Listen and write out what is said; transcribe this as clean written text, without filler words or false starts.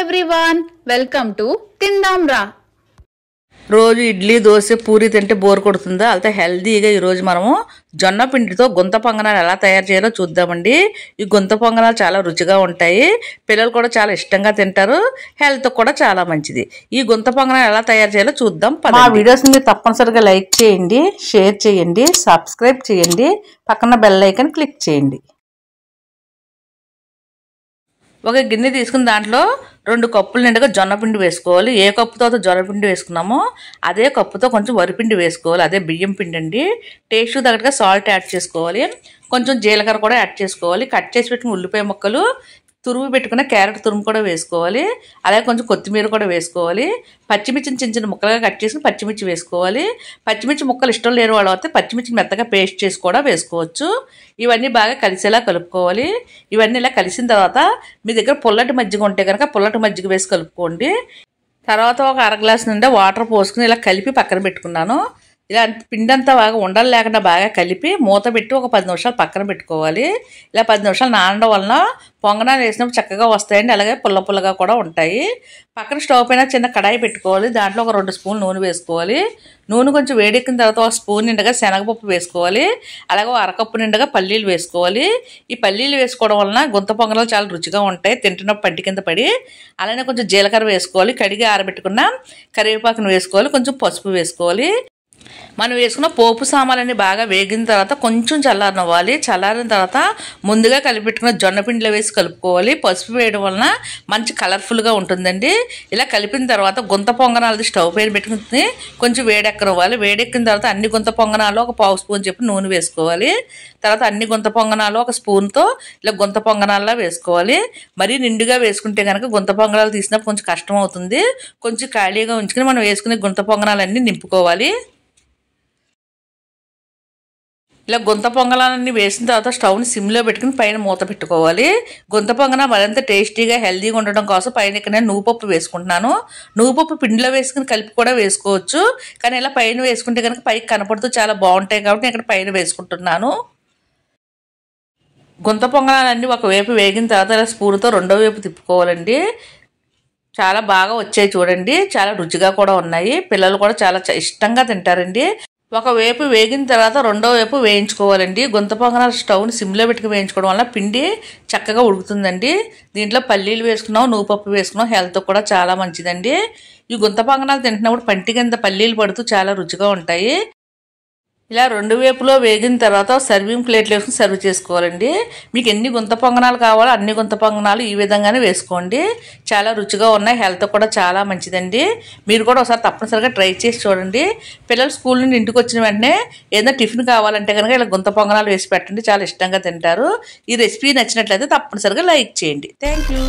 everyone, welcome to Tindamra. రోజు ఇడ్లీ దోశ పూరి తింటే bore కొడుతుందా? అయితే హెల్దీగా ఈ రోజు మనము జొన్న పిండితో గుంత పొంగనాలు ఎలా తయారు చేయాలో చూద్దామండి. ఈ గుంత పొంగనాలు చాలా రుచిగా ఉంటాయి, పిల్లలు కూడా చాలా ఇష్టంగా తింటారు, హెల్త్ కూడా చాలా మంచిది. ఈ గుంత పొంగనాలు ఎలా తయారు చేయాలో చూద్దాం. మా వీడియోస్ ని తప్పనిసరిగా లైక్ చేయండి, షేర్ చేయండి, సబ్స్క్రైబ్ చేయండి, పక్కన బెల్ ఐకాన్ క్లిక్ చేయండి. ఒక గిన్నె తీసుకుని దాంట్లో 2 కప్పుల నిండుగా జొన్నపిండి వేసుకోవాలి. ఏ కప్పుతో జొన్నపిండి వేసుకున్నామో అదే కప్పుతో కొంచెం వరిపిండి వేసుకోవాలి, అదే బియ్యం పిండి అండి. టేస్ట్ తగ్గట్టుగా సాల్ట్ యాడ్ చేసుకోవాలి, కొంచెం జీలకర్ర కూడా యాడ్ చేసుకోవాలి. కట్ చేసి పెట్టుకున్న ఉల్లిపాయ ముక్కలు, తురుము పెట్టుకున్న క్యారెట్ తురుము కూడా వేసుకోవాలి, అలాగే కొంచెం కొత్తిమీర కూడా వేసుకోవాలి. పచ్చిమిర్చిని చిన్న చిన్న ముక్కలుగా కట్ చేసుకుని పచ్చిమిర్చి వేసుకోవాలి. పచ్చిమిర్చి ముక్కలు ఇష్టం లేని వాళ్ళు అయితే పచ్చిమిర్చి మెత్తగా పేస్ట్ చేసి కూడా వేసుకోవచ్చు. ఇవన్నీ బాగా కలిసేలా కలుపుకోవాలి. ఇవన్నీ ఇలా కలిసిన తర్వాత మీ దగ్గర పుల్లటి మజ్జిగ ఉంటే కనుక పుల్లటి మజ్జిగ వేసి కలుపుకోండి. తర్వాత ఒక 1/2 గ్లాస్ నిండా వాటర్ పోసుకుని ఇలా కలిపి పక్కన పెట్టుకున్నాను. ఇలా పిండి అంతా బాగా ఉండలు లేకుండా బాగా కలిపి మూత పెట్టి ఒక 10 నిమిషాలు పక్కన పెట్టుకోవాలి. ఇలా 10 నిమిషాలు నానడం వలన పొంగనాలు వేసినప్పుడు చక్కగా వస్తాయండి, అలాగే పుల్ల పుల్లగా కూడా ఉంటాయి. పక్కన స్టవ్ పైన చిన్న కడాయి పెట్టుకోవాలి. దాంట్లో ఒక 2 స్పూన్లు నూనె వేసుకోవాలి. నూనె కొంచెం వేడెక్కిన తర్వాత ఒక స్పూన్ నిండగా శనగపప్పు వేసుకోవాలి, అలాగే 1/2 కప్పు నిండగా పల్లీలు వేసుకోవాలి. ఈ పల్లీలు వేసుకోవడం వలన గుంత పొంగనాలు చాలా రుచిగా ఉంటాయి, తింటున్నప్పుడు పంటి కింద పడి. అలానే కొంచెం జీలకర్ర వేసుకోవాలి, కడిగి ఆరబెట్టుకున్న కరివేపాకును వేసుకోవాలి, కొంచెం పసుపు వేసుకోవాలి. మనం వేసుకున్న పోపు సామాన్లన్నీ బాగా వేగిన తర్వాత కొంచెం చల్లారనివ్వాలి. చల్లారిన తర్వాత ముందుగా కలిపెట్టుకున్న జొన్న పిండిలో వేసి కలుపుకోవాలి. పసుపు వేయడం వలన మంచి కలర్ఫుల్గా ఉంటుందండి. ఇలా కలిపిన తర్వాత గుంత పొంగనాలది స్టవ్ పైన పెట్టుకుని కొంచెం వేడెక్కనివ్వాలి. వేడెక్కిన తర్వాత అన్ని గుంత పొంగనాలు ఒక 1/2 స్పూన్ చెప్పి నూనె వేసుకోవాలి. తర్వాత అన్ని గుంత పొంగనాలు ఒక స్పూన్తో ఇలా గుంత పొంగనాల్లా వేసుకోవాలి. మరీ నిండుగా వేసుకుంటే కనుక గుంత పొంగనాలు తీసినప్పుడు కొంచెం కష్టం అవుతుంది. కొంచెం ఖాళీగా ఉంచుకుని మనం వేసుకునే గుంత పొంగనాలన్నీ నింపుకోవాలి. ఇలా గుంత పొంగనాలన్నీ వేసిన తర్వాత స్టవ్ని సిమ్లో పెట్టుకుని పైన మూత పెట్టుకోవాలి. గుంత పొంగన మరింత టేస్టీగా హెల్తీగా ఉండడం కోసం పైన ఇక్కడ నేను నువ్వుపప్పు వేసుకుంటున్నాను. నువ్వుపప్పు పిండిలో వేసుకుని కలిపి కూడా వేసుకోవచ్చు, కానీ ఇలా పైన వేసుకుంటే కనుక పైకి కనపడుతూ చాలా బాగుంటాయి కాబట్టి నేను ఇక్కడ పైన వేసుకుంటున్నాను. గుంత పొంగనాలన్నీ ఒకవైపు వేగిన తర్వాత ఇలా స్పూన్తో రెండో వైపు తిప్పుకోవాలండి. చాలా బాగా వచ్చాయి చూడండి, చాలా రుచిగా కూడా ఉన్నాయి, పిల్లలు కూడా చాలా ఇష్టంగా తింటారండి. ఒకవైపు వేగిన తర్వాత రెండో వైపు వేయించుకోవాలండి. గుంత పొంగనాలు స్టవ్ని సిమ్లో పెట్టుకుని వేయించుకోవడం వల్ల పిండి చక్కగా ఉడుకుతుందండి. దీంట్లో పల్లీలు వేసుకున్నాం, నువ్వుపప్పు వేసుకున్నాం, హెల్త్ కూడా చాలా మంచిదండి. ఈ గుంత పొంగనాలు తింటున్నప్పుడు పంటి కింద పల్లీలు పడుతూ చాలా రుచిగా ఉంటాయి. ఇలా 2 వైపులో వేగిన తర్వాత సర్వింగ్ ప్లేట్లు వేసుకుని సర్వ్ చేసుకోవాలండి. మీకు ఎన్ని గుంత పొంగనాలు కావాలో అన్ని గుంత పొంగనాలు ఈ విధంగానే వేసుకోండి. చాలా రుచిగా ఉన్నాయి, హెల్త్ కూడా చాలా మంచిదండి. మీరు కూడా ఒకసారి తప్పనిసరిగా ట్రై చేసి చూడండి. పిల్లలు స్కూల్ నుండి ఇంటికి వచ్చిన వెంటనే ఏదైనా టిఫిన్ కావాలంటే కనుక ఇలా గుంత పొంగనాలు వేసి పెట్టండి, చాలా ఇష్టంగా తింటారు. ఈ రెసిపీ నచ్చినట్లయితే తప్పనిసరిగా లైక్ చేయండి. Thank you.